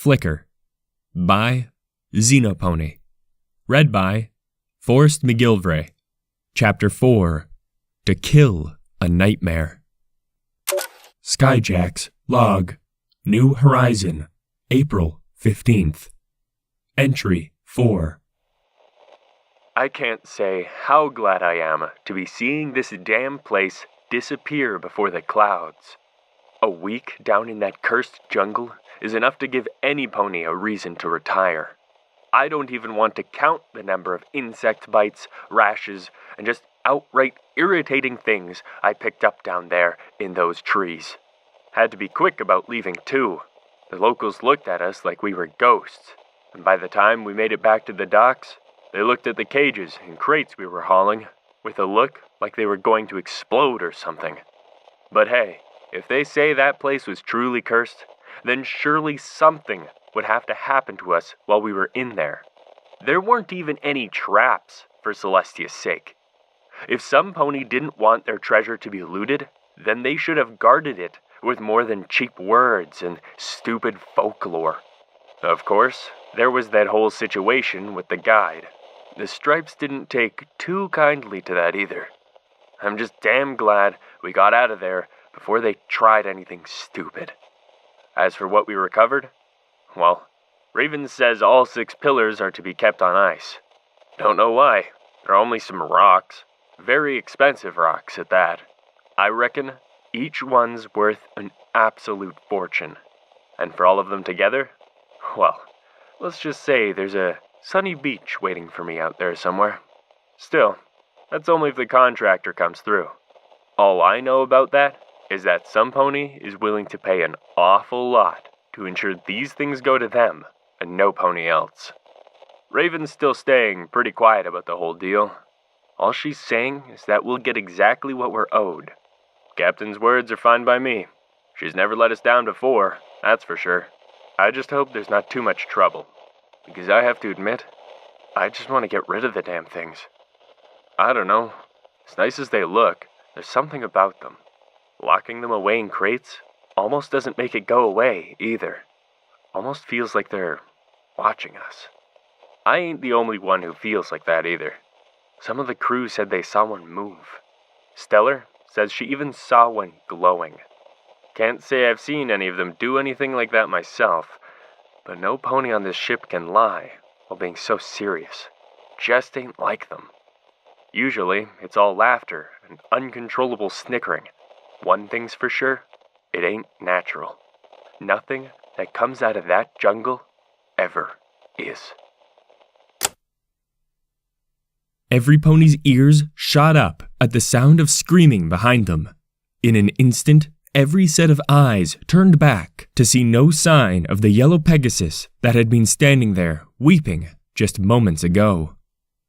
Flicker. By XenoPony. Read by Forrest McGilvray. Chapter 4. To Kill a Nightmare. Skyjacks Log. New Horizon. April 15th. Entry 4. I can't say how glad I am to be seeing this damn place disappear before the clouds. A week down in that cursed jungle is enough to give any pony a reason to retire. I don't even want to count the number of insect bites, rashes, and just outright irritating things I picked up down there in those trees. Had to be quick about leaving too. The locals looked at us like we were ghosts, and by the time we made it back to the docks, they looked at the cages and crates we were hauling with a look like they were going to explode or something. But hey, if they say that place was truly cursed, then surely something would have to happen to us while we were in there. There weren't even any traps, for Celestia's sake. If some pony didn't want their treasure to be looted, then they should have guarded it with more than cheap words and stupid folklore. Of course, there was that whole situation with the guide. The Stripes didn't take too kindly to that either. I'm just damn glad we got out of there before they tried anything stupid. As for what we recovered, well, Raven says all 6 pillars are to be kept on ice. Don't know why. They're only some rocks. Very expensive rocks at that. I reckon each one's worth an absolute fortune. And for all of them together, well, let's just say there's a sunny beach waiting for me out there somewhere. Still, that's only if the contractor comes through. All I know about that is that some pony is willing to pay an awful lot to ensure these things go to them and no pony else. Raven's still staying pretty quiet about the whole deal. All she's saying is that we'll get exactly what we're owed. Captain's words are fine by me. She's never let us down before, that's for sure. I just hope there's not too much trouble, because I have to admit, I just want to get rid of the damn things. I don't know, as nice as they look, there's something about them. Locking them away in crates almost doesn't make it go away either. Almost feels like they're watching us. I ain't the only one who feels like that either. Some of the crew said they saw one move. Stellar says she even saw one glowing. Can't say I've seen any of them do anything like that myself, but no pony on this ship can lie while being so serious. Just ain't like them. Usually, it's all laughter and uncontrollable snickering. One thing's for sure, it ain't natural. Nothing that comes out of that jungle ever is. Every pony's ears shot up at the sound of screaming behind them. In an instant, every set of eyes turned back to see no sign of the yellow Pegasus that had been standing there weeping just moments ago.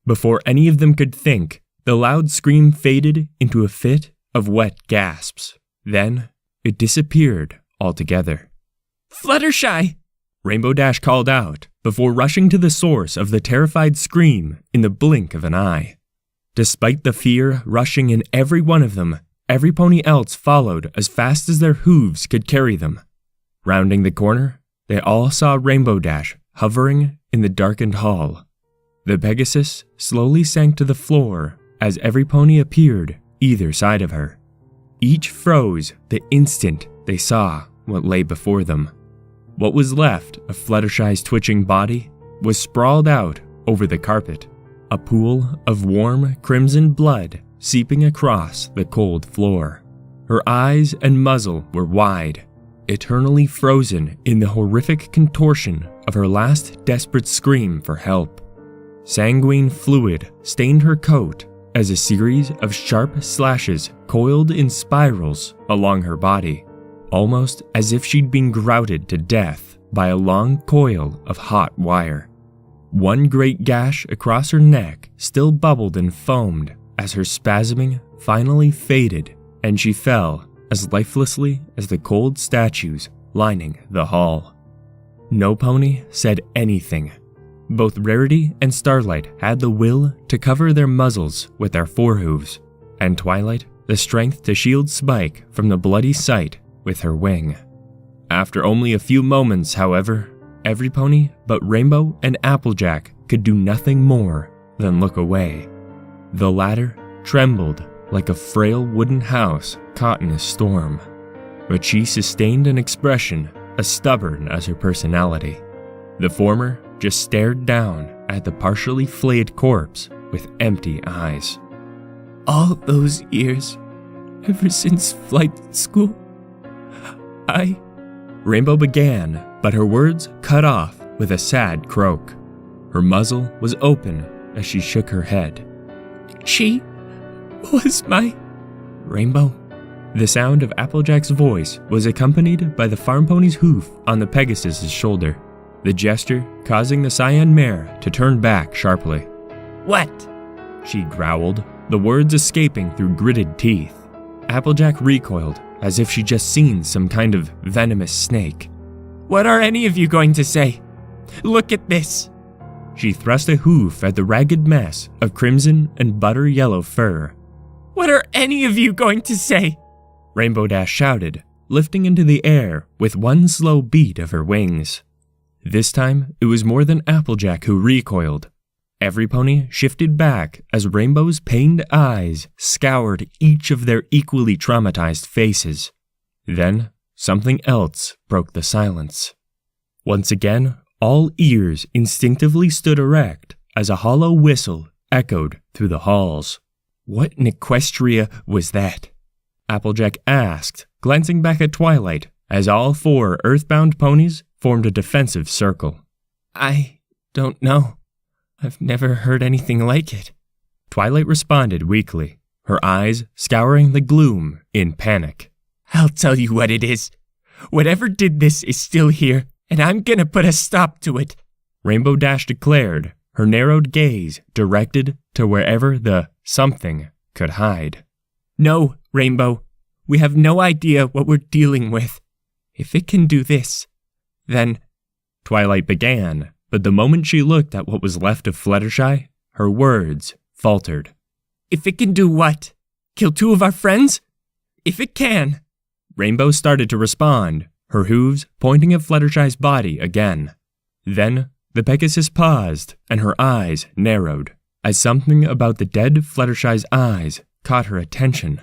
Before any of them could think, the loud scream faded into a fit of wet gasps. Then, it disappeared altogether. "Fluttershy!" Rainbow Dash called out before rushing to the source of the terrified scream in the blink of an eye. Despite the fear rushing in every one of them, every pony else followed as fast as their hooves could carry them. Rounding the corner, they all saw Rainbow Dash hovering in the darkened hall. The Pegasus slowly sank to the floor as every pony appeared either side of her. Each froze the instant they saw what lay before them. What was left of Fluttershy's twitching body was sprawled out over the carpet, a pool of warm crimson blood seeping across the cold floor. Her eyes and muzzle were wide, eternally frozen in the horrific contortion of her last desperate scream for help. Sanguine fluid stained her coat as a series of sharp slashes coiled in spirals along her body, almost as if she'd been grouted to death by a long coil of hot wire. One great gash across her neck still bubbled and foamed as her spasming finally faded and she fell as lifelessly as the cold statues lining the hall. No pony said anything. Both Rarity and Starlight had the will to cover their muzzles with their forehooves, and Twilight the strength to shield Spike from the bloody sight with her wing. After only a few moments, however, Everypony but Rainbow and Applejack could do nothing more than look away. The latter trembled like a frail wooden house caught in a storm, but she sustained an expression as stubborn as her personality. The former just stared down at the partially flayed corpse with empty eyes. All those years, ever since flight school, Rainbow began, but her words cut off with a sad croak. Her muzzle was open as she shook her head. She was my... Rainbow? The sound of Applejack's voice was accompanied by the farm pony's hoof on the Pegasus's shoulder, the gesture causing the cyan mare to turn back sharply. What? She growled, the words escaping through gritted teeth. Applejack recoiled as if she'd just seen some kind of venomous snake. What are any of you going to say? Look at this. She thrust a hoof at the ragged mess of crimson and butter yellow fur. What are any of you going to say? Rainbow Dash shouted, lifting into the air with one slow beat of her wings. This time, it was more than Applejack who recoiled. Everypony shifted back as Rainbow's pained eyes scoured each of their equally traumatized faces. Then, something else broke the silence. Once again, all ears instinctively stood erect as a hollow whistle echoed through the halls. What in Equestria was that? Applejack asked, glancing back at Twilight as all 4 earthbound ponies formed a defensive circle. I don't know. I've never heard anything like it. Twilight responded weakly, her eyes scouring the gloom in panic. I'll tell you what it is. Whatever did this is still here, and I'm gonna put a stop to it. Rainbow Dash declared, her narrowed gaze directed to wherever the something could hide. No, Rainbow. We have no idea what we're dealing with. If it can do this, then... Twilight began, but the moment she looked at what was left of Fluttershy, her words faltered. If it can do what? Kill 2 of our friends? If it can... Rainbow started to respond, her hooves pointing at Fluttershy's body again. Then, the Pegasus paused and her eyes narrowed, as something about the dead Fluttershy's eyes caught her attention.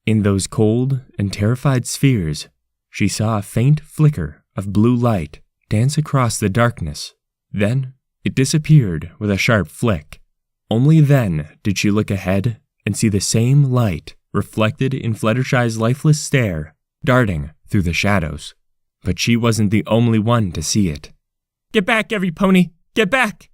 In those cold and terrified spheres, she saw a faint flicker of blue light dance across the darkness. Then, it disappeared with a sharp flick. Only then did she look ahead and see the same light reflected in Fluttershy's lifeless stare, darting through the shadows. But she wasn't the only one to see it. Get back, Everypony! Get back!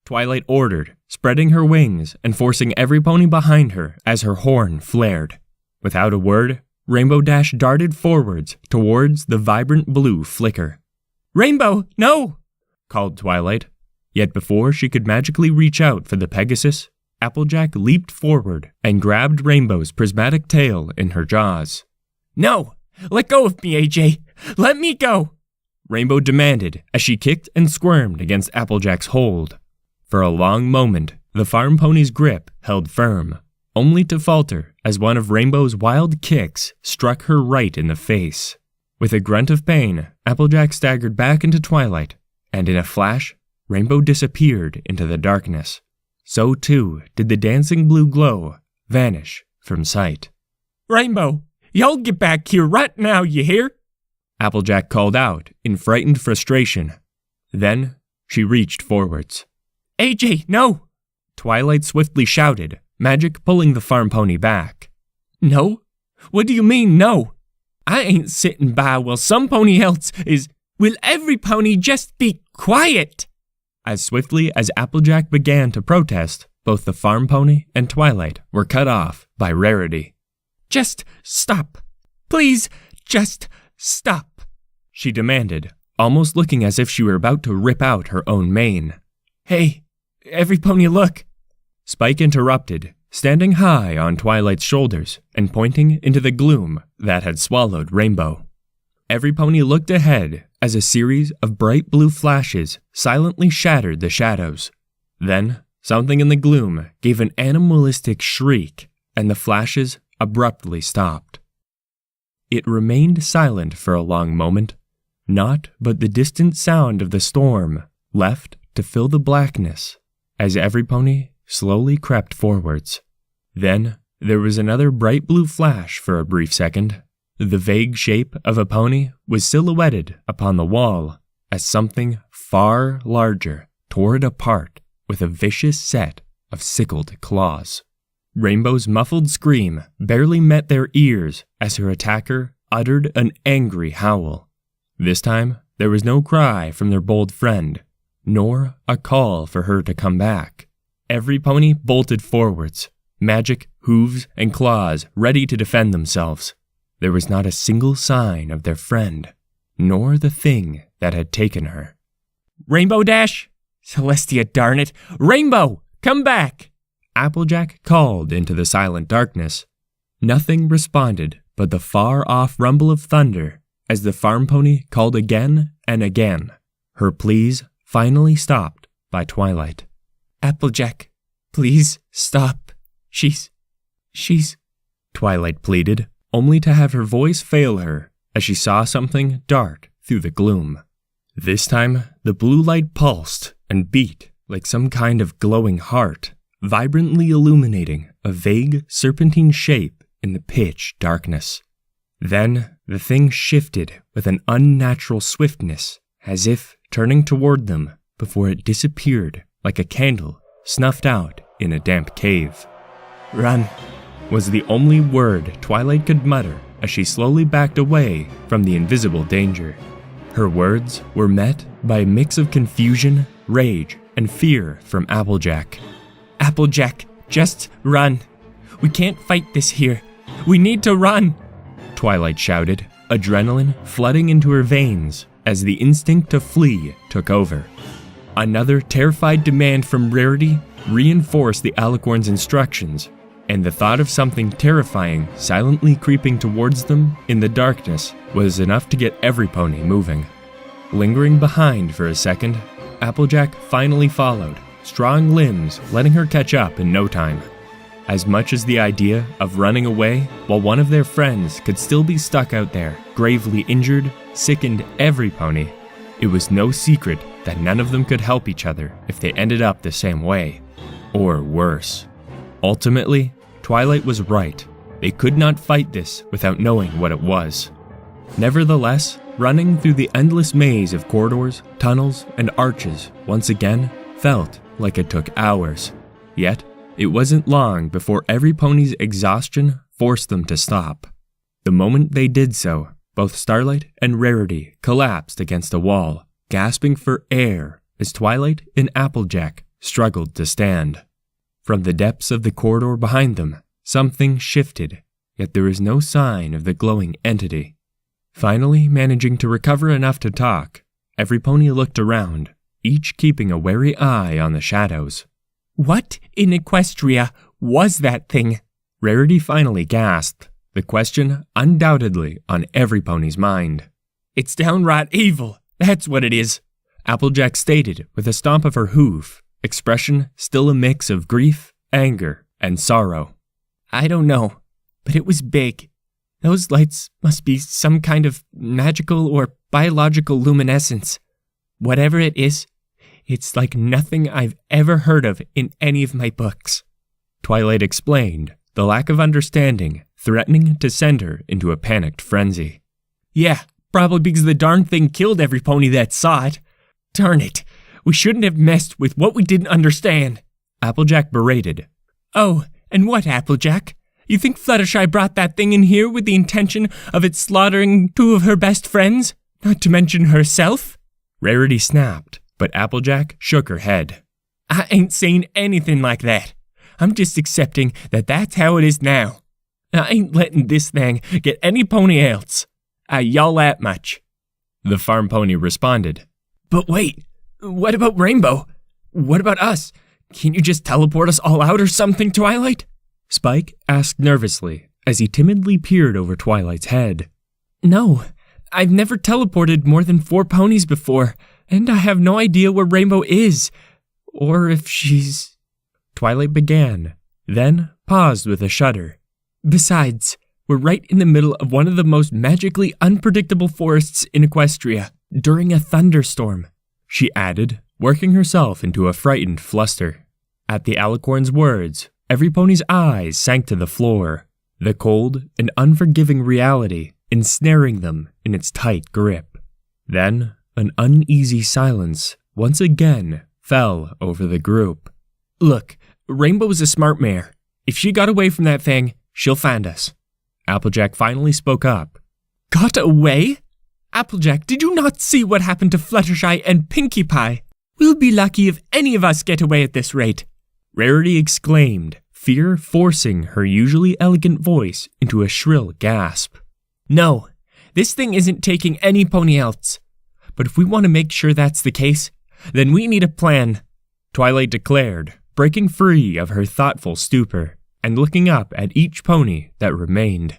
Twilight ordered, spreading her wings and forcing Everypony behind her as her horn flared. Without a word, Rainbow Dash darted forwards towards the vibrant blue flicker. Rainbow, no! Called Twilight. Yet before she could magically reach out for the Pegasus, Applejack leaped forward and grabbed Rainbow's prismatic tail in her jaws. No! Let go of me, AJ! Let me go! Rainbow demanded as she kicked and squirmed against Applejack's hold. For a long moment, the farm pony's grip held firm, only to falter as one of Rainbow's wild kicks struck her right in the face. With a grunt of pain, Applejack staggered back into Twilight, and in a flash, Rainbow disappeared into the darkness. So too did the dancing blue glow vanish from sight. Rainbow, y'all get back here right now, you hear? Applejack called out in frightened frustration. Then she reached forwards. AJ, no! Twilight swiftly shouted, magic pulling the farm pony back. No? What do you mean, no? I ain't sitting by while some pony else is... Will every pony just be quiet? As swiftly as Applejack began to protest, both the farm pony and Twilight were cut off by Rarity. Just stop. Please, just stop, she demanded, almost looking as if she were about to rip out her own mane. Hey, Everypony, look. Spike interrupted, standing high on Twilight's shoulders and pointing into the gloom that had swallowed Rainbow. Everypony looked ahead as a series of bright blue flashes silently shattered the shadows. Then, something in the gloom gave an animalistic shriek, and the flashes abruptly stopped. It remained silent for a long moment, Naught but the distant sound of the storm left to fill the blackness as Everypony slowly crept forwards. Then there was another bright blue flash for a brief second. The vague shape of a pony was silhouetted upon the wall as something far larger tore it apart with a vicious set of sickled claws. Rainbow's muffled scream barely met their ears as her attacker uttered an angry howl. This time, there was no cry from their bold friend, nor a call for her to come back. Everypony bolted forwards, magic hooves and claws ready to defend themselves. There was not a single sign of their friend, nor the thing that had taken her. Rainbow Dash? Celestia, darn it! Rainbow, come back! Applejack called into the silent darkness. Nothing responded but the far-off rumble of thunder as the farm pony called again and again, her pleas finally stopped by Twilight. Applejack, please stop. She's... Twilight pleaded, only to have her voice fail her as she saw something dart through the gloom. This time, the blue light pulsed and beat like some kind of glowing heart, vibrantly illuminating a vague serpentine shape in the pitch darkness. Then the thing shifted with an unnatural swiftness, as if turning toward them before it disappeared like a candle snuffed out in a damp cave. Run, was the only word Twilight could mutter as she slowly backed away from the invisible danger. Her words were met by a mix of confusion, rage, and fear from Applejack. Applejack, just run. We can't fight this here. We need to run, Twilight shouted, adrenaline flooding into her veins as the instinct to flee took over. Another terrified demand from Rarity reinforced the Alicorn's instructions, and the thought of something terrifying silently creeping towards them in the darkness was enough to get Everypony moving. Lingering behind for a second, Applejack finally followed, strong limbs letting her catch up in no time. As much as the idea of running away while one of their friends could still be stuck out there, gravely injured, sickened Everypony, it was no secret that none of them could help each other if they ended up the same way, or worse. Ultimately, Twilight was right. They could not fight this without knowing what it was. Nevertheless, running through the endless maze of corridors, tunnels, and arches once again felt like it took hours. Yet, it wasn't long before Everypony's exhaustion forced them to stop. The moment they did so, both Starlight and Rarity collapsed against a wall, gasping for air as Twilight and Applejack struggled to stand. From the depths of the corridor behind them, something shifted, yet there was no sign of the glowing entity. Finally managing to recover enough to talk, Everypony looked around, each keeping a wary eye on the shadows. What in Equestria was that thing? Rarity finally gasped, the question undoubtedly on Everypony's mind. It's downright evil, that's what it is, Applejack stated with a stomp of her hoof, expression still a mix of grief, anger, and sorrow. I don't know, but it was big. Those lights must be some kind of magical or biological luminescence. Whatever it is, it's like nothing I've ever heard of in any of my books, Twilight explained, the lack of understanding threatening to send her into a panicked frenzy. Yeah, probably because the darn thing killed every pony that saw it. Darn it, we shouldn't have messed with what we didn't understand, Applejack berated. Oh, and what, Applejack? You think Fluttershy brought that thing in here with the intention of it slaughtering two of her best friends? Not to mention herself? Rarity snapped, but Applejack shook her head. I ain't saying anything like that. I'm just accepting that that's how it is now. I ain't letting this thing get any pony else. Y'all that much. The farm pony responded. But wait, what about Rainbow? What about us? Can't you just teleport us all out or something, Twilight? Spike asked nervously as he timidly peered over Twilight's head. No, I've never teleported more than 4 ponies before, and I have no idea where Rainbow is, or if she's... Twilight began, then paused with a shudder. Besides, We're right in the middle of one of the most magically unpredictable forests in Equestria, during a thunderstorm," she added, working herself into a frightened fluster. At the alicorn's words, Everypony's eyes sank to the floor, the cold and unforgiving reality ensnaring them in its tight grip. Then, an uneasy silence once again fell over the group. "Look, Rainbow's a smart mare. If she got away from that thing, she'll find us." Applejack finally spoke up. "Got away? Applejack, did you not see what happened to Fluttershy and Pinkie Pie? We'll be lucky if any of us get away at this rate," Rarity exclaimed, fear forcing her usually elegant voice into a shrill gasp. "No, this thing isn't taking any pony else. But if we want to make sure that's the case, then we need a plan," Twilight declared, breaking free of her thoughtful stupor and looking up at each pony that remained.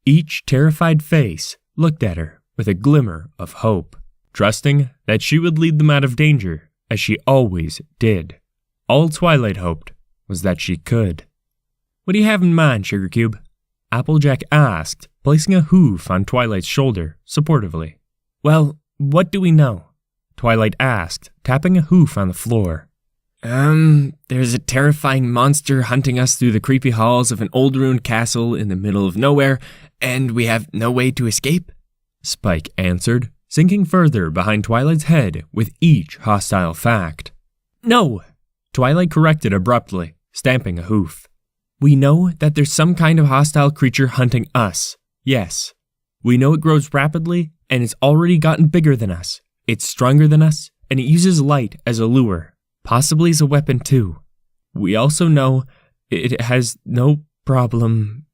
Each terrified face looked at her with a glimmer of hope, trusting that she would lead them out of danger as she always did. All Twilight hoped was that she could. "What do you have in mind, Sugar Cube?" Applejack asked, placing a hoof on Twilight's shoulder supportively. "Well, what do we know?" Twilight asked, tapping a hoof on the floor. There's a terrifying monster hunting us through the creepy halls of an old ruined castle in the middle of nowhere, and we have no way to escape," Spike answered, sinking further behind Twilight's head with each hostile fact. "No," Twilight corrected abruptly, stamping a hoof. "We know that there's some kind of hostile creature hunting us. Yes. We know it grows rapidly, and it's already gotten bigger than us. It's stronger than us, and it uses light as a lure, possibly as a weapon too. We also know it has no problem."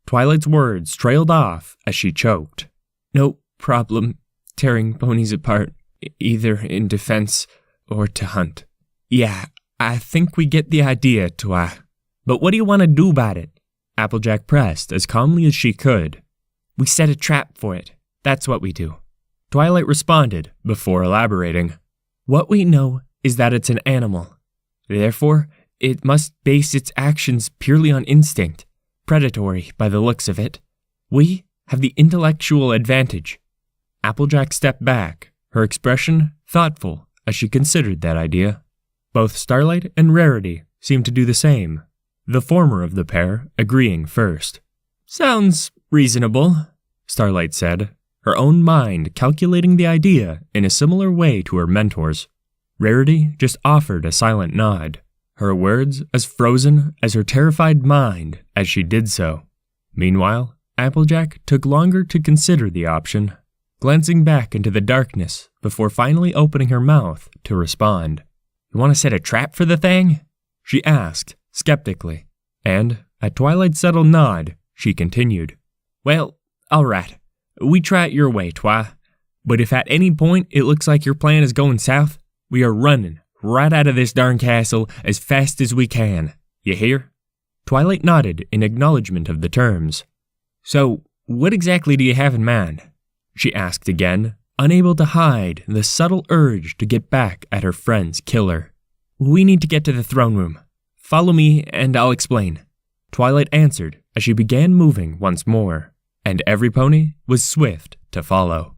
Twilight's words trailed off as she choked. "No problem tearing ponies apart, either in defense or to hunt." "Yeah, I think we get the idea, Twi. But what do you want to do about it?" Applejack pressed as calmly as she could. "We set a trap for it. That's what we do." Twilight responded before elaborating. "What we know is that it's an animal. Therefore, it must base its actions purely on instinct, predatory by the looks of it. We have the intellectual advantage." Applejack stepped back, her expression thoughtful as she considered that idea. Both Starlight and Rarity seemed to do the same, the former of the pair agreeing first. "Sounds reasonable," Starlight said, her own mind calculating the idea in a similar way to her mentor's. Rarity just offered a silent nod, her words as frozen as her terrified mind as she did so. Meanwhile, Applejack took longer to consider the option, glancing back into the darkness before finally opening her mouth to respond. "You want to set a trap for the thing?" she asked, skeptically, and, at Twilight's subtle nod, she continued. "Well, all right. We try it your way, Twi. But if at any point it looks like your plan is going south, we are running right out of this darn castle as fast as we can. You hear?" Twilight nodded in acknowledgement of the terms. "So, what exactly do you have in mind?" she asked again, unable to hide the subtle urge to get back at her friend's killer. "We need to get to the throne room. Follow me and I'll explain," Twilight answered as she began moving once more, and Everypony was swift to follow.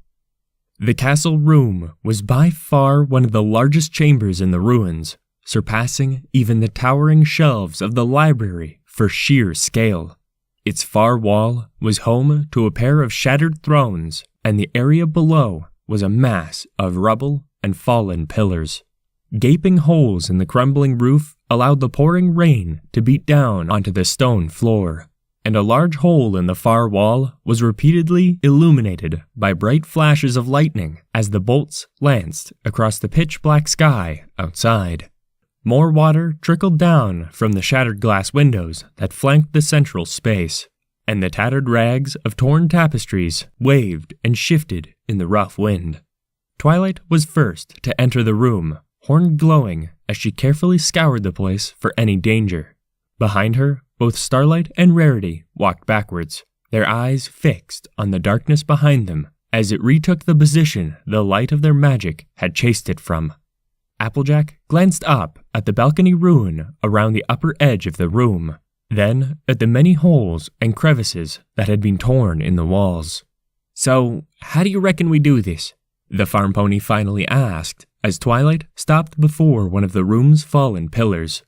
The castle room was by far one of the largest chambers in the ruins, surpassing even the towering shelves of the library for sheer scale. Its far wall was home to a pair of shattered thrones, and the area below was a mass of rubble and fallen pillars. Gaping holes in the crumbling roof allowed the pouring rain to beat down onto the stone floor, and a large hole in the far wall was repeatedly illuminated by bright flashes of lightning as the bolts lanced across the pitch-black sky outside. More water trickled down from the shattered glass windows that flanked the central space, and the tattered rags of torn tapestries waved and shifted in the rough wind. Twilight was first to enter the room, horn glowing as she carefully scoured the place for any danger. Behind her, both Starlight and Rarity walked backwards, their eyes fixed on the darkness behind them as it retook the position the light of their magic had chased it from. Applejack glanced up at the balcony ruin around the upper edge of the room, then at the many holes and crevices that had been torn in the walls. So, how do you reckon we do this? The farm pony finally asked as Twilight stopped before one of the room's fallen pillars.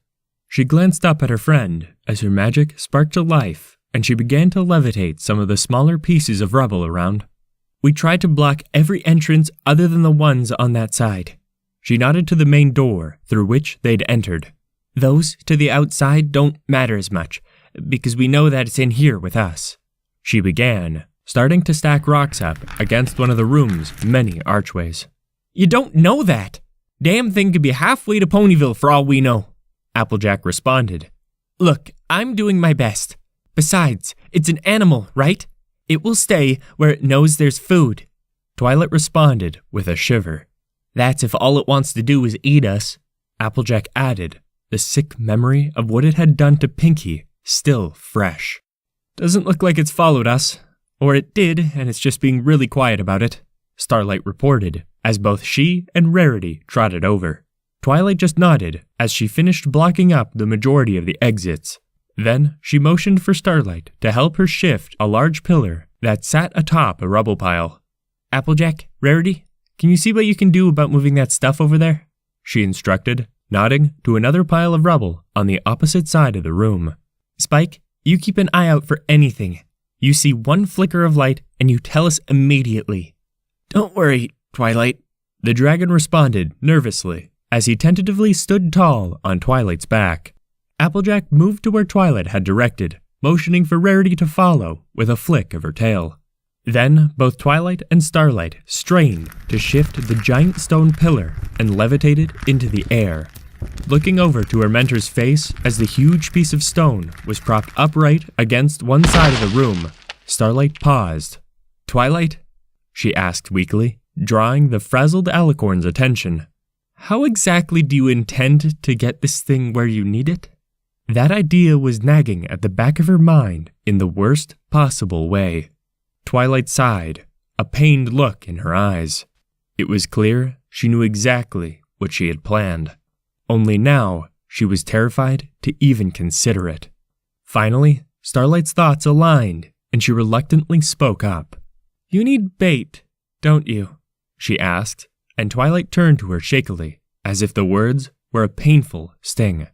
She glanced up at her friend as her magic sparked to life and she began to levitate some of the smaller pieces of rubble around. We tried to block every entrance other than the ones on that side. She nodded to the main door through which they'd entered. Those to the outside don't matter as much, because we know that it's in here with us. She began, starting to stack rocks up against one of the room's many archways. You don't know that! Damn thing could be halfway to Ponyville for all we know, Applejack responded. Look, I'm doing my best. Besides, it's an animal, right? It will stay where it knows there's food. Twilight responded with a shiver. That's if all it wants to do is eat us, Applejack added, the sick memory of what it had done to Pinkie still fresh. Doesn't look like it's followed us. Or it did, and it's just being really quiet about it, Starlight reported, as both she and Rarity trotted over. Twilight just nodded as she finished blocking up the majority of the exits. Then she motioned for Starlight to help her shift a large pillar that sat atop a rubble pile. Applejack, Rarity, can you see what you can do about moving that stuff over there? She instructed, nodding to another pile of rubble on the opposite side of the room. Spike, you keep an eye out for anything. You see one flicker of light and you tell us immediately. Don't worry, Twilight, the dragon responded nervously as he tentatively stood tall on Twilight's back. Applejack moved to where Twilight had directed, motioning for Rarity to follow with a flick of her tail. Then both Twilight and Starlight strained to shift the giant stone pillar and levitated into the air. Looking over to her mentor's face as the huge piece of stone was propped upright against one side of the room, Starlight paused. "Twilight?" she asked weakly, drawing the frazzled alicorn's attention. "How exactly do you intend to get this thing where you need it?" That idea was nagging at the back of her mind in the worst possible way. Twilight sighed, a pained look in her eyes. It was clear she knew exactly what she had planned. Only now, she was terrified to even consider it. Finally, Starlight's thoughts aligned, and she reluctantly spoke up. "You need bait, don't you?" she asked, and Twilight turned to her shakily, as if the words were a painful sting.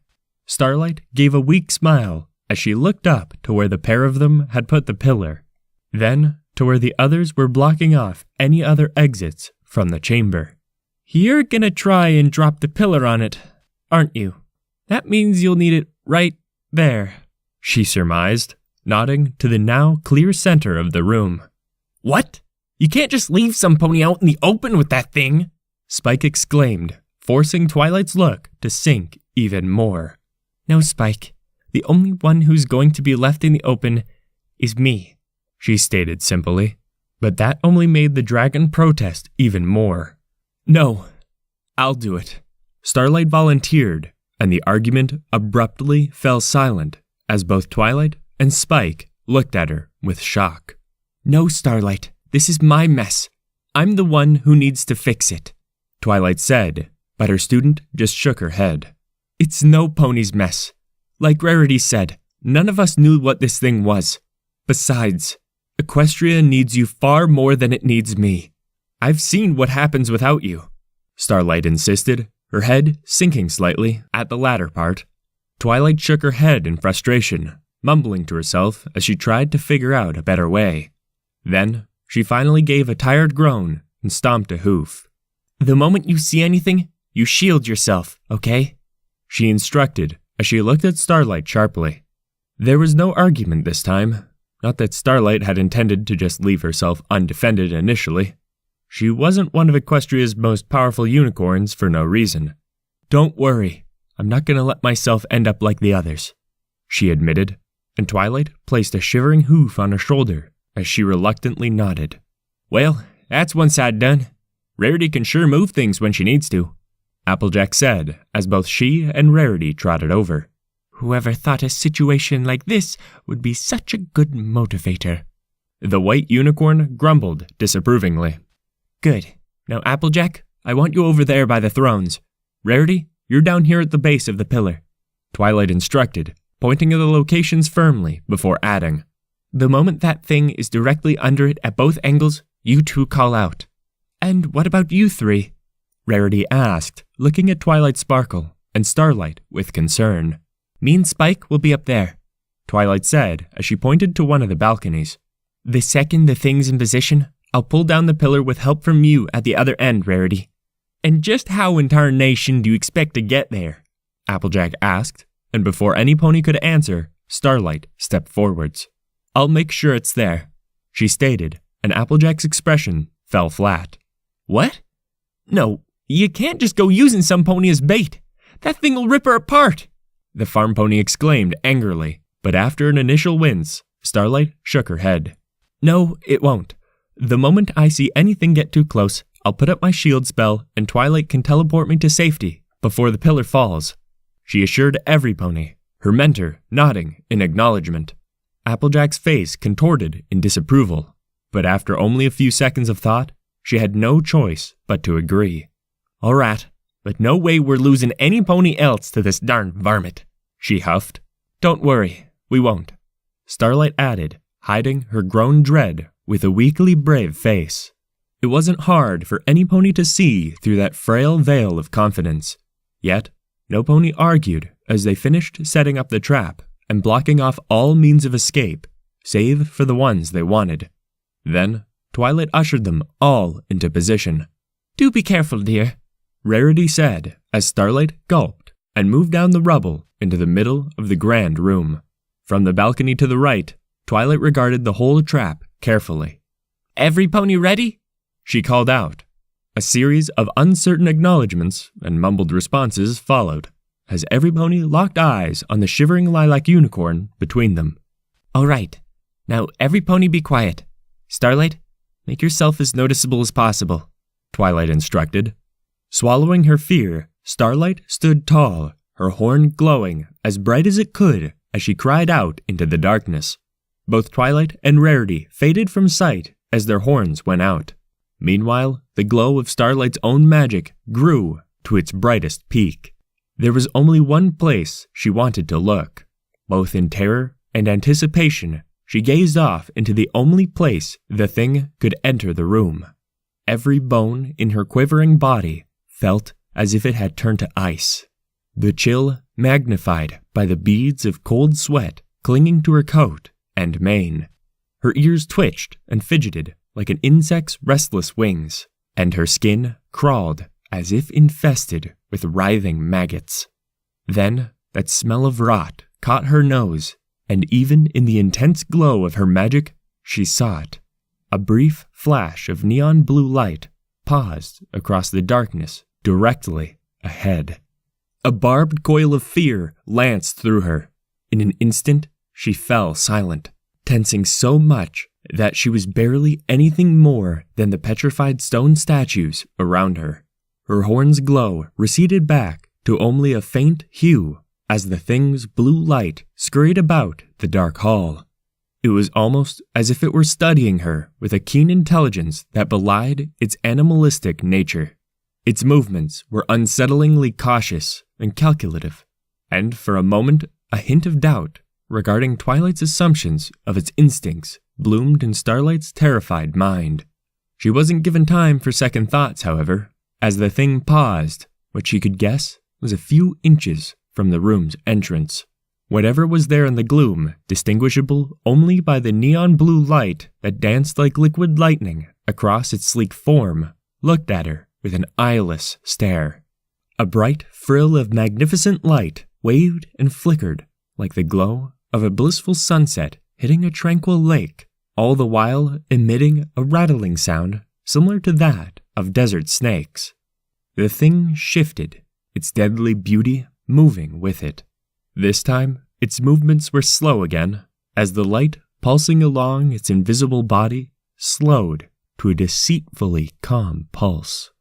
Starlight gave a weak smile as she looked up to where the pair of them had put the pillar, then to where the others were blocking off any other exits from the chamber. "You're gonna try and drop the pillar on it, aren't you? That means you'll need it right there," she surmised, nodding to the now clear center of the room. "What? You can't just leave some pony out in the open with that thing," Spike exclaimed, forcing Twilight's look to sink even more. "No, Spike. The only one who's going to be left in the open is me," she stated simply. But that only made the dragon protest even more. "No, I'll do it," Starlight volunteered, and the argument abruptly fell silent as both Twilight and Spike looked at her with shock. "No, Starlight, this is my mess. I'm the one who needs to fix it," Twilight said, but her student just shook her head. "It's no pony's mess. Like Rarity said, none of us knew what this thing was. Besides, Equestria needs you far more than it needs me. I've seen what happens without you," Starlight insisted, her head sinking slightly at the latter part. Twilight shook her head in frustration, mumbling to herself as she tried to figure out a better way. Then, she finally gave a tired groan and stomped a hoof. "The moment you see anything, you shield yourself, okay?" she instructed as she looked at Starlight sharply. There was no argument this time. Not that Starlight had intended to just leave herself undefended initially. She wasn't one of Equestria's most powerful unicorns for no reason. "Don't worry, I'm not going to let myself end up like the others," she admitted, and Twilight placed a shivering hoof on her shoulder as she reluctantly nodded. "Well, that's one side done. Rarity can sure move things when she needs to," Applejack said as both she and Rarity trotted over. "Whoever thought a situation like this would be such a good motivator?" The white unicorn grumbled disapprovingly. "Good. Now, Applejack, I want you over there by the thrones. Rarity, you're down here at the base of the pillar," Twilight instructed, pointing at the locations firmly before adding, The moment that thing is directly under it at both angles, you two call out. And what about you three? Rarity asked, looking at Twilight Sparkle and Starlight with concern. Me and Spike will be up there, Twilight said as she pointed to one of the balconies. The second the thing's in position, I'll pull down the pillar with help from you at the other end, Rarity. And just how in tarnation do you expect to get there? Applejack asked, and before any pony could answer, Starlight stepped forwards. I'll make sure it's there, she stated, and Applejack's expression fell flat. What? No, you can't just go using some pony as bait. That thing will rip her apart, the farm pony exclaimed angrily, but after an initial wince, Starlight shook her head. No, it won't. The moment I see anything get too close, I'll put up my shield spell and Twilight can teleport me to safety before the pillar falls, she assured Everypony, her mentor nodding in acknowledgement. Applejack's face contorted in disapproval, but after only a few seconds of thought, she had no choice but to agree. All right, but no way we're losing any pony else to this darn varmint, she huffed. Don't worry, we won't, Starlight added, hiding her grown dread with a weakly brave face. It wasn't hard for any pony to see through that frail veil of confidence. Yet, no pony argued as they finished setting up the trap and blocking off all means of escape, save for the ones they wanted. Then, Twilight ushered them all into position. Do be careful, dear, Rarity said as Starlight gulped and moved down the rubble into the middle of the grand room. From the balcony to the right, Twilight regarded the whole trap carefully. Every pony ready? She called out. A series of uncertain acknowledgments and mumbled responses followed, as every pony locked eyes on the shivering lilac unicorn between them. All right, now every pony be quiet. Starlight, make yourself as noticeable as possible, Twilight instructed. Swallowing her fear, Starlight stood tall, her horn glowing as bright as it could as she cried out into the darkness. Both Twilight and Rarity faded from sight as their horns went out. Meanwhile, the glow of Starlight's own magic grew to its brightest peak. There was only one place she wanted to look. Both in terror and anticipation, she gazed off into the only place the thing could enter the room. Every bone in her quivering body felt as if it had turned to ice, the chill magnified by the beads of cold sweat clinging to her coat and mane. Her ears twitched and fidgeted like an insect's restless wings, and her skin crawled as if infested with writhing maggots. Then that smell of rot caught her nose, and even in the intense glow of her magic, she saw it. A brief flash of neon blue light paused across the darkness directly ahead. A barbed coil of fear lanced through her. In an instant, she fell silent, tensing so much that she was barely anything more than the petrified stone statues around her. Her horn's glow receded back to only a faint hue as the thing's blue light scurried about the dark hall. It was almost as if it were studying her with a keen intelligence that belied its animalistic nature. Its movements were unsettlingly cautious and calculative, and for a moment a hint of doubt regarding Twilight's assumptions of its instincts bloomed in Starlight's terrified mind. She wasn't given time for second thoughts, however, as the thing paused, what she could guess was a few inches from the room's entrance. Whatever was there in the gloom, distinguishable only by the neon blue light that danced like liquid lightning across its sleek form, looked at her with an eyeless stare. A bright frill of magnificent light waved and flickered like the glow of a blissful sunset hitting a tranquil lake, all the while emitting a rattling sound similar to that of desert snakes. The thing shifted, its deadly beauty moving with it. This time, its movements were slow again, as the light pulsing along its invisible body slowed to a deceitfully calm pulse.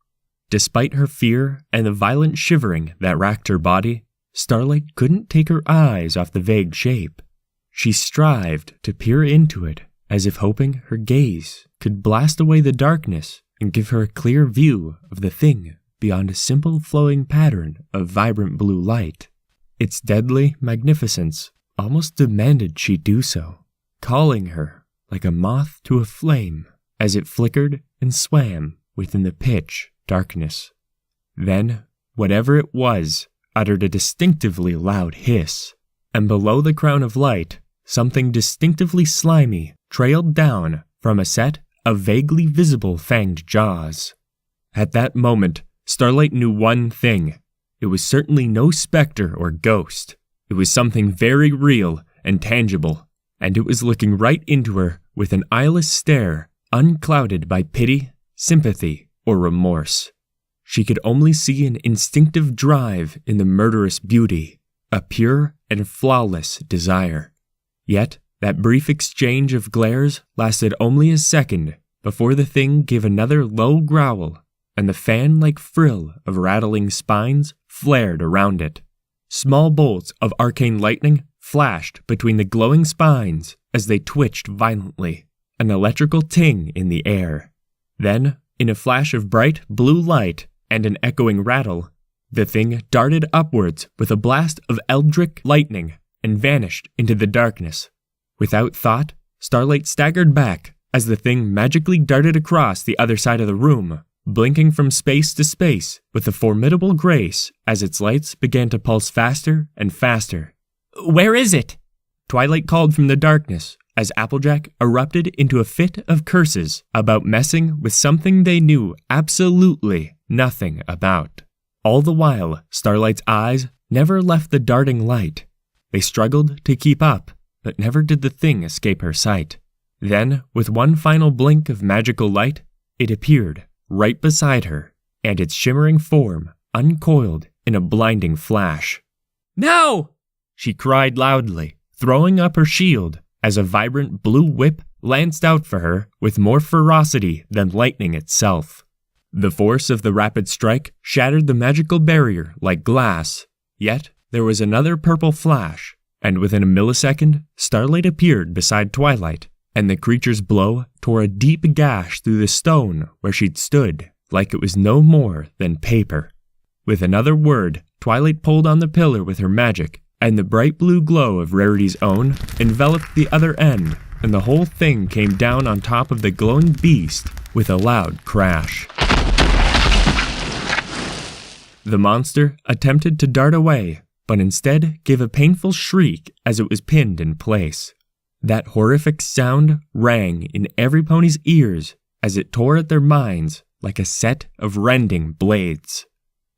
Despite her fear and the violent shivering that racked her body, Starlight couldn't take her eyes off the vague shape. She strived to peer into it, as if hoping her gaze could blast away the darkness and give her a clear view of the thing beyond a simple flowing pattern of vibrant blue light. Its deadly magnificence almost demanded she do so, calling her like a moth to a flame as it flickered and swam within the pitch darkness. Then, whatever it was, uttered a distinctively loud hiss, and below the crown of light, something distinctively slimy trailed down from a set of vaguely visible fanged jaws. At that moment, Starlight knew one thing. It was certainly no specter or ghost. It was something very real and tangible, and it was looking right into her with an eyeless stare, unclouded by pity, sympathy, or remorse. She could only see an instinctive drive in the murderous beauty, a pure and flawless desire. Yet, that brief exchange of glares lasted only a second before the thing gave another low growl, and the fan-like frill of rattling spines flared around it. Small bolts of arcane lightning flashed between the glowing spines as they twitched violently, an electrical ting in the air. Then, in a flash of bright blue light and an echoing rattle, the thing darted upwards with a blast of eldritch lightning and vanished into the darkness. Without thought, Starlight staggered back as the thing magically darted across the other side of the room, blinking from space to space with a formidable grace as its lights began to pulse faster and faster. Where is it? Twilight called from the darkness as Applejack erupted into a fit of curses about messing with something they knew absolutely nothing about. All the while, Starlight's eyes never left the darting light. They struggled to keep up, but never did the thing escape her sight. Then, with one final blink of magical light, it appeared right beside her, and its shimmering form uncoiled in a blinding flash. No! She cried loudly, throwing up her shield as a vibrant blue whip lanced out for her with more ferocity than lightning itself. The force of the rapid strike shattered the magical barrier like glass, yet there was another purple flash, and within a millisecond, Starlight appeared beside Twilight, and the creature's blow tore a deep gash through the stone where she'd stood like it was no more than paper. With another word, Twilight pulled on the pillar with her magic, and the bright blue glow of Rarity's own enveloped the other end, and the whole thing came down on top of the glowing beast with a loud crash. The monster attempted to dart away, but instead gave a painful shriek as it was pinned in place. That horrific sound rang in everypony's ears as it tore at their minds like a set of rending blades.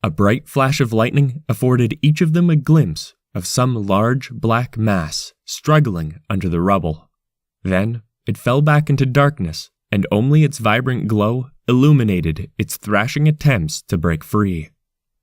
A bright flash of lightning afforded each of them a glimpse of some large black mass struggling under the rubble. Then it fell back into darkness, and only its vibrant glow illuminated its thrashing attempts to break free.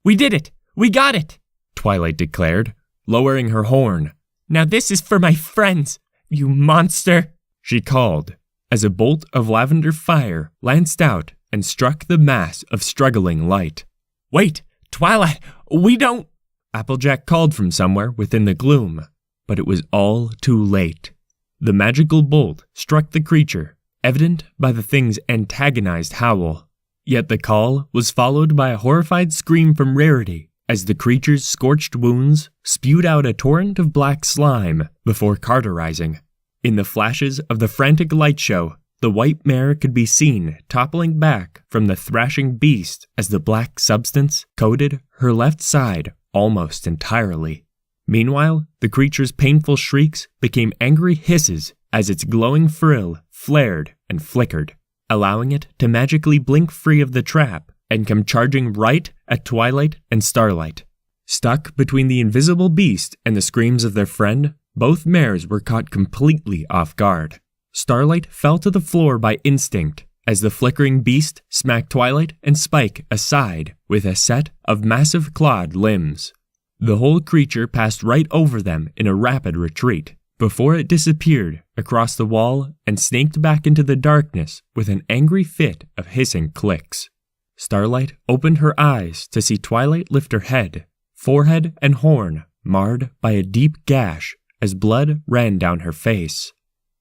We did it! We got it! Twilight declared, lowering her horn. Now this is for my friends, you monster! She called, as a bolt of lavender fire lanced out and struck the mass of struggling light. Wait, Twilight, we don't... Applejack called from somewhere within the gloom, but it was all too late. The magical bolt struck the creature, evident by the thing's antagonized howl. Yet the call was followed by a horrified scream from Rarity as the creature's scorched wounds spewed out a torrent of black slime before cauterizing. In the flashes of the frantic light show, the white mare could be seen toppling back from the thrashing beast as the black substance coated her left side almost entirely. Meanwhile, the creature's painful shrieks became angry hisses as its glowing frill flared and flickered, allowing it to magically blink free of the trap and come charging right at Twilight and Starlight. Stuck between the invisible beast and the screams of their friend, both mares were caught completely off guard. Starlight fell to the floor by instinct as the flickering beast smacked Twilight and Spike aside with a set of massive clawed limbs. The whole creature passed right over them in a rapid retreat, before it disappeared across the wall and snaked back into the darkness with an angry fit of hissing clicks. Starlight opened her eyes to see Twilight lift her head, forehead and horn marred by a deep gash as blood ran down her face.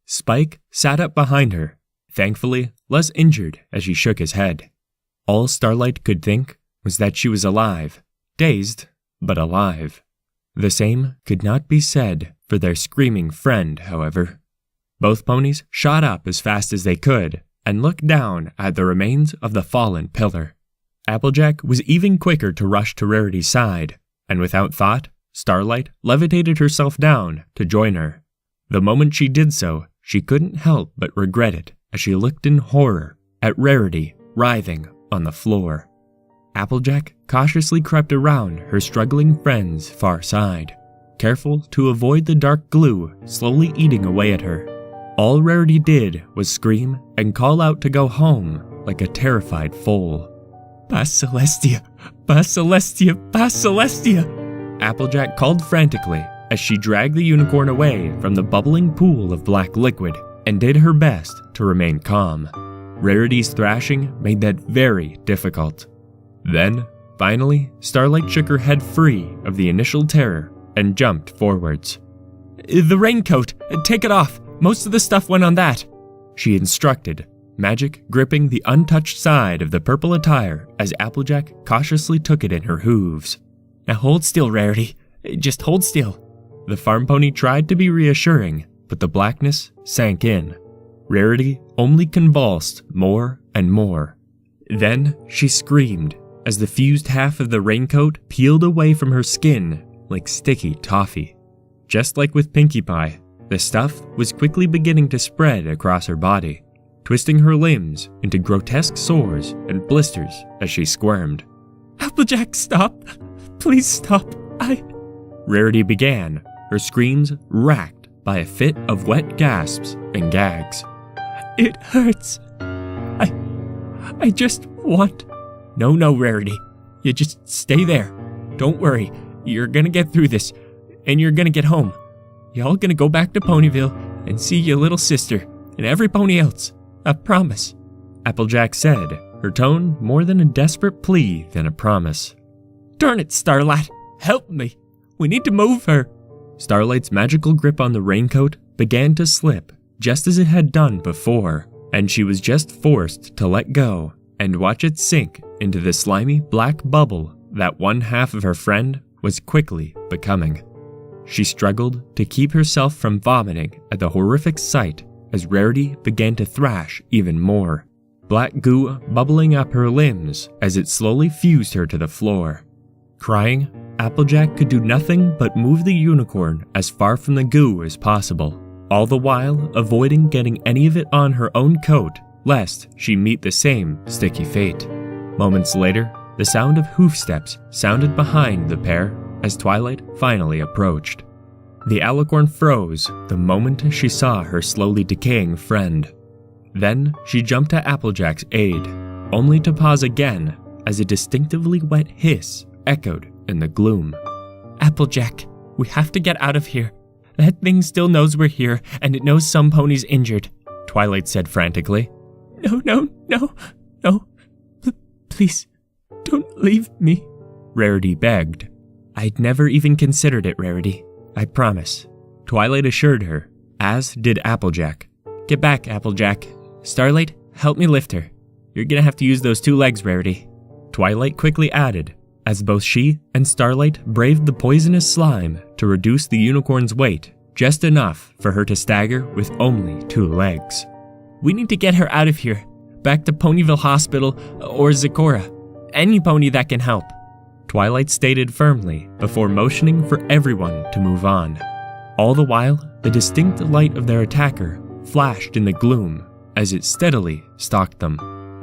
Spike sat up behind her, thankfully less injured as he shook his head. All Starlight could think was that she was alive, dazed, but alive. The same could not be said for their screaming friend, however. Both ponies shot up as fast as they could and looked down at the remains of the fallen pillar. Applejack was even quicker to rush to Rarity's side, and without thought, Starlight levitated herself down to join her. The moment she did so, she couldn't help but regret it as she looked in horror at Rarity writhing on the floor. Applejack cautiously crept around her struggling friend's far side, careful to avoid the dark glue slowly eating away at her. All Rarity did was scream and call out to go home like a terrified foal. Bas Celestia! Bas Celestia! Bas Celestia! Applejack called frantically as she dragged the unicorn away from the bubbling pool of black liquid and did her best to remain calm. Rarity's thrashing made that very difficult. Then, finally, Starlight shook her head free of the initial terror and jumped forwards. The raincoat! Take it off! Most of the stuff went on that, she instructed, magic gripping the untouched side of the purple attire as Applejack cautiously took it in her hooves. Now hold still, Rarity. Just hold still. The farm pony tried to be reassuring, but the blackness sank in. Rarity only convulsed more and more. Then she screamed as the fused half of the raincoat peeled away from her skin like sticky toffee. Just like with Pinkie Pie, the stuff was quickly beginning to spread across her body, twisting her limbs into grotesque sores and blisters as she squirmed. Applejack, stop! Please stop! Rarity began, her screams racked by a fit of wet gasps and gags. It hurts. I just want... No, Rarity. You just stay there. Don't worry. You're gonna get through this, and you're gonna get home. Y'all gonna go back to Ponyville and see your little sister and every pony else. I promise. Applejack said, her tone more than a desperate plea than a promise. Darn it, Starlight. Help me. We need to move her. Starlight's magical grip on the raincoat began to slip, just as it had done before, and she was just forced to let go and watch it sink into the slimy black bubble that one half of her friend was quickly becoming. She struggled to keep herself from vomiting at the horrific sight as Rarity began to thrash even more, black goo bubbling up her limbs as it slowly fused her to the floor. Crying, Applejack could do nothing but move the unicorn as far from the goo as possible, all the while avoiding getting any of it on her own coat lest she meet the same sticky fate. Moments later, the sound of hoof steps sounded behind the pair as Twilight finally approached. The alicorn froze the moment she saw her slowly decaying friend. Then she jumped to Applejack's aid, only to pause again as a distinctively wet hiss echoed in the gloom. Applejack, we have to get out of here. That thing still knows we're here, and it knows some pony's injured, Twilight said frantically. No. Please, don't leave me, Rarity begged. I'd never even considered it, Rarity. I promise, Twilight assured her, as did Applejack. Get back, Applejack. Starlight, help me lift her. You're gonna have to use those 2 legs, Rarity, Twilight quickly added, as both she and Starlight braved the poisonous slime to reduce the unicorn's weight just enough for her to stagger with only 2 legs. We need to get her out of here, back to Ponyville Hospital or Zecora. Any pony that can help, Twilight stated firmly before motioning for everyone to move on. All the while, the distinct light of their attacker flashed in the gloom as it steadily stalked them.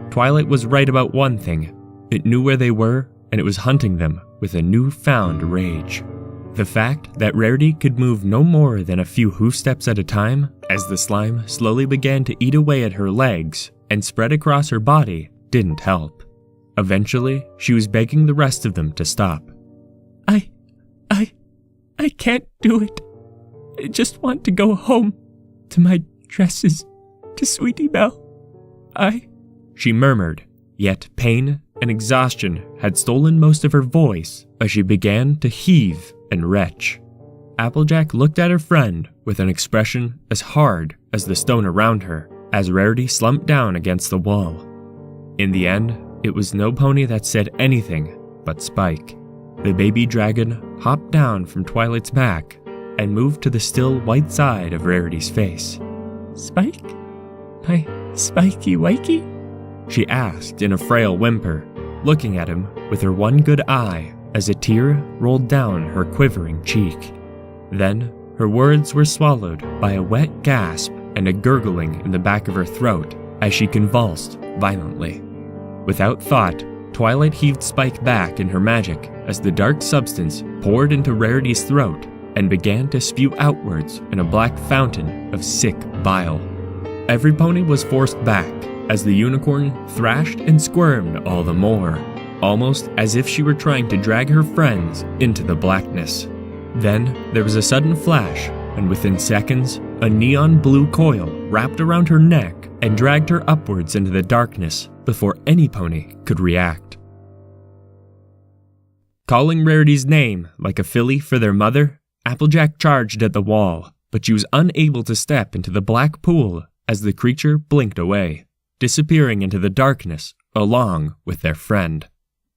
Twilight was right about one thing. It knew where they were, and it was hunting them with a newfound rage. The fact that Rarity could move no more than a few hoof steps at a time as the slime slowly began to eat away at her legs and spread across her body didn't help. Eventually, she was begging the rest of them to stop. I can't do it. I just want to go home to my dresses, to Sweetie Belle. She murmured, yet pain and exhaustion had stolen most of her voice as she began to heave and retch. Applejack looked at her friend with an expression as hard as the stone around her as Rarity slumped down against the wall. In the end, it was no pony that said anything but Spike. The baby dragon hopped down from Twilight's back and moved to the still white side of Rarity's face. Spike? My spiky wakey? She asked in a frail whimper, looking at him with her one good eye as a tear rolled down her quivering cheek. Then her words were swallowed by a wet gasp and a gurgling in the back of her throat as she convulsed violently. Without thought, Twilight heaved Spike back in her magic as the dark substance poured into Rarity's throat and began to spew outwards in a black fountain of sick bile. Everypony was forced back as the unicorn thrashed and squirmed all the more, almost as if she were trying to drag her friends into the blackness. Then there was a sudden flash, and within seconds, a neon blue coil wrapped around her neck and dragged her upwards into the darkness before any pony could react. Calling Rarity's name like a filly for their mother, Applejack charged at the wall, but she was unable to step into the black pool as the creature blinked away, disappearing into the darkness along with their friend.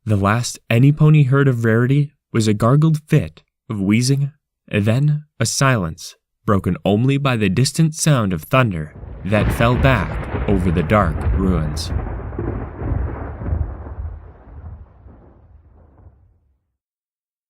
The last any pony heard of Rarity was a gargled fit of wheezing, and then a silence broken only by the distant sound of thunder that fell back over the dark ruins.